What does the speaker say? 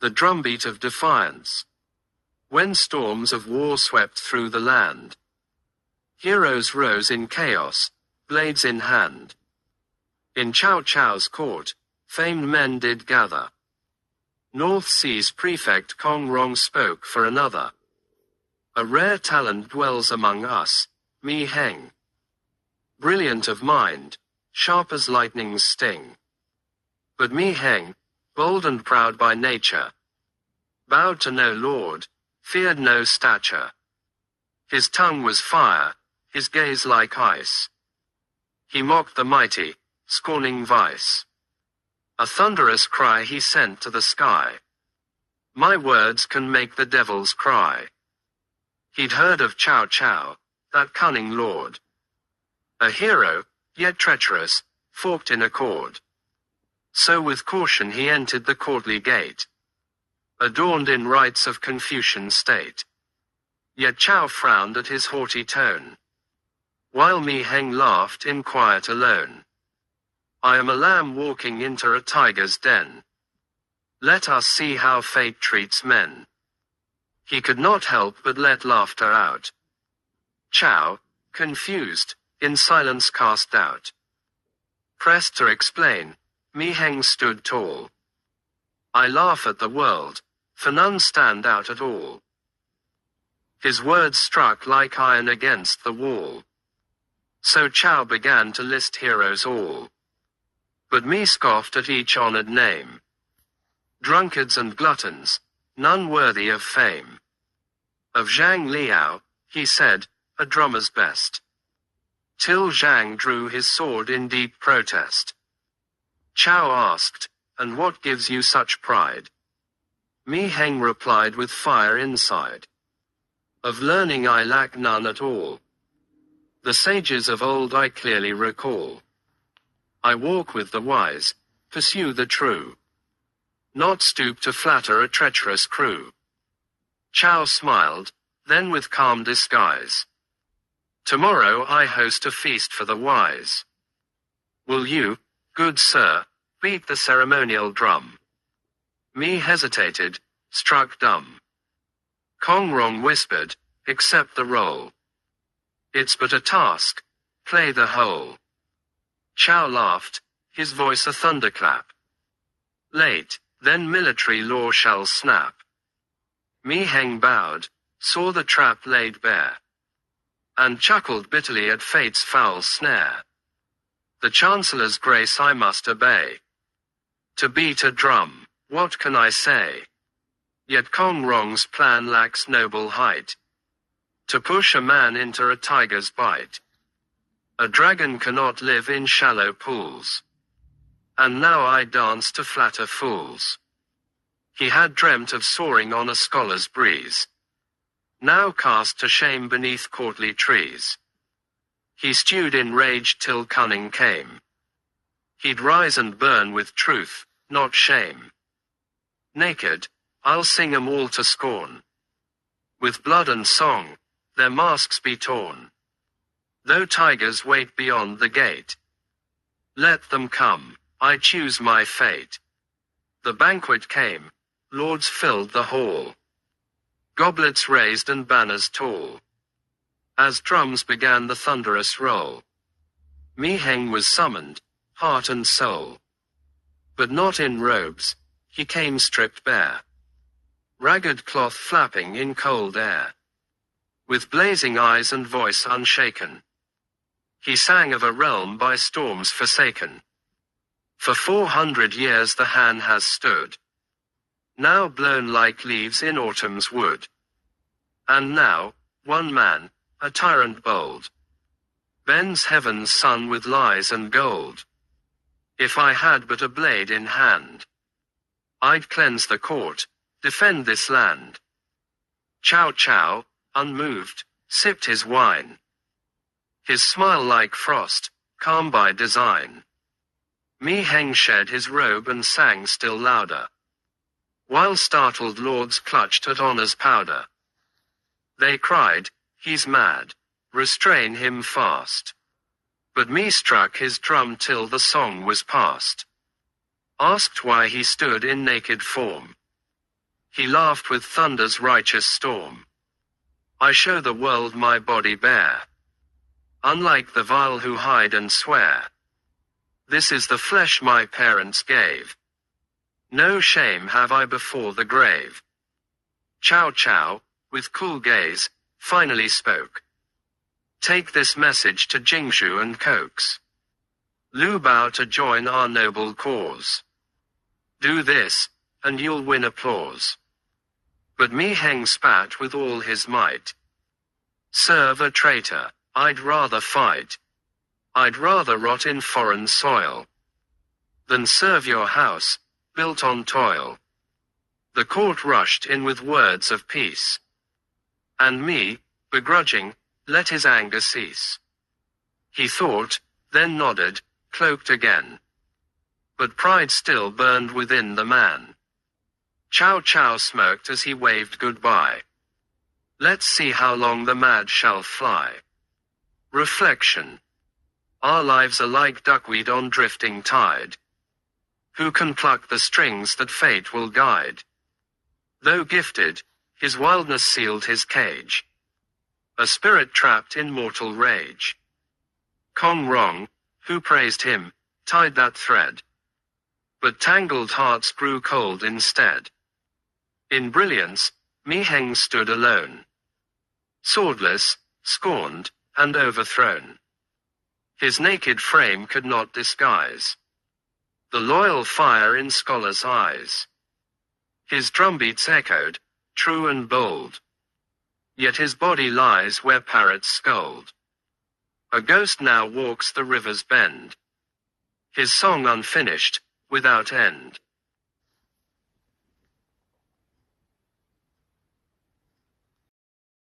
the drumbeat of defiance. When storms of war swept through the land, heroes rose in chaos, blades in hand. In Chow Chow's court, famed men did gather. North Sea's prefect Kong Rong spoke for another. A rare talent dwells among us, Mi Heng. Brilliant of mind, sharp as lightning's sting. But Mi Heng, bold and proud by nature, bowed to no lord, feared no stature. His tongue was fire, his gaze like ice. He mocked the mighty, scorning vice. A thunderous cry he sent to the sky. My words can make the devils cry. He'd heard of Chow Chow, that cunning lord. A hero, yet treacherous, forked in a cord. So with caution he entered the courtly gate, adorned in rites of Confucian state. Yet Chow frowned at his haughty tone, while Mi Heng laughed in quiet alone. I am a lamb walking into a tiger's den. Let us see how fate treats men. He could not help but let laughter out. Chow, confused, in silence cast doubt. Pressed to explain, Mi Heng stood tall. I laugh at the world, for none stand out at all. His words struck like iron against the wall. So Chow began to list heroes all. But Mi scoffed at each honored name. Drunkards and gluttons, none worthy of fame. Of Zhang Liao, he said, a drummer's best. Till Zhang drew his sword in deep protest. Chow asked, and what gives you such pride? Mi Heng replied with fire inside. Of learning I lack none at all. The sages of old I clearly recall. I walk with the wise, pursue the true. Not stoop to flatter a treacherous crew. Chow smiled, then with calm disguise. Tomorrow I host a feast for the wise. Will you, good sir, beat the ceremonial drum? Mi hesitated, struck dumb. Kong Rong whispered, accept the role. It's but a task, play the whole. Chow laughed, his voice a thunderclap. Late, then military law shall snap. Mi Heng bowed, saw the trap laid bare, and chuckled bitterly at fate's foul snare. The Chancellor's grace I must obey. To beat a drum, what can I say? Yet Kong Rong's plan lacks noble height. To push a man into a tiger's bite. A dragon cannot live in shallow pools. And now I dance to flatter fools. He had dreamt of soaring on a scholar's breeze. Now cast to shame beneath courtly trees. He stewed in rage till cunning came. He'd rise and burn with truth, not shame. Naked, I'll sing 'em all to scorn. With blood and song, their masks be torn. Though tigers wait beyond the gate, let them come, I choose my fate. The banquet came, lords filled the hall. Goblets raised and banners tall. As drums began the thunderous roll, Mi Heng was summoned, heart and soul. But not in robes, he came stripped bare. Ragged cloth flapping in cold air. With blazing eyes and voice unshaken, he sang of a realm by storms forsaken. For 400 years the Han has stood, now blown like leaves in autumn's wood. And now, one man, a tyrant bold, bends heaven's sun with lies and gold. If I had but a blade in hand, I'd cleanse the court, defend this land. Chow Chow, unmoved, sipped his wine. His smile like frost, calm by design. Mi Heng shed his robe and sang still louder, while startled lords clutched at honor's powder. They cried, he's mad, restrain him fast. But Mi struck his drum till the song was past. Asked why he stood in naked form. he laughed with thunder's righteous storm. I show the world my body bare. Unlike the vile who hide and swear. This is the flesh my parents gave. No shame have I before the grave. Chow Chow, with cool gaze, finally spoke. Take this message to Jingshu and coax Lu Bao to join our noble cause. Do this, and you'll win applause. But Mi Heng spat with all his might. Serve a traitor, I'd rather fight. I'd rather rot in foreign soil than serve your house, built on toil. The court rushed in with words of peace. And Mi, begrudging, let his anger cease. He thought, then nodded, cloaked again. But pride still burned within the man. Chow Chow smirked as he waved goodbye. Let's see how long the mad shall fly. Reflection. Our lives are like duckweed on drifting tide. Who can pluck the strings that fate will guide? Though gifted, his wildness sealed his cage. A spirit trapped in mortal rage. Kong Rong, who praised him, tied that thread. But tangled hearts grew cold instead. In brilliance, Mi Heng stood alone. Swordless, scorned, and overthrown. His naked frame could not disguise the loyal fire in scholars' eyes. His drumbeats echoed, true and bold. Yet his body lies where parrots scold. A ghost now walks the river's bend. His song unfinished, without end.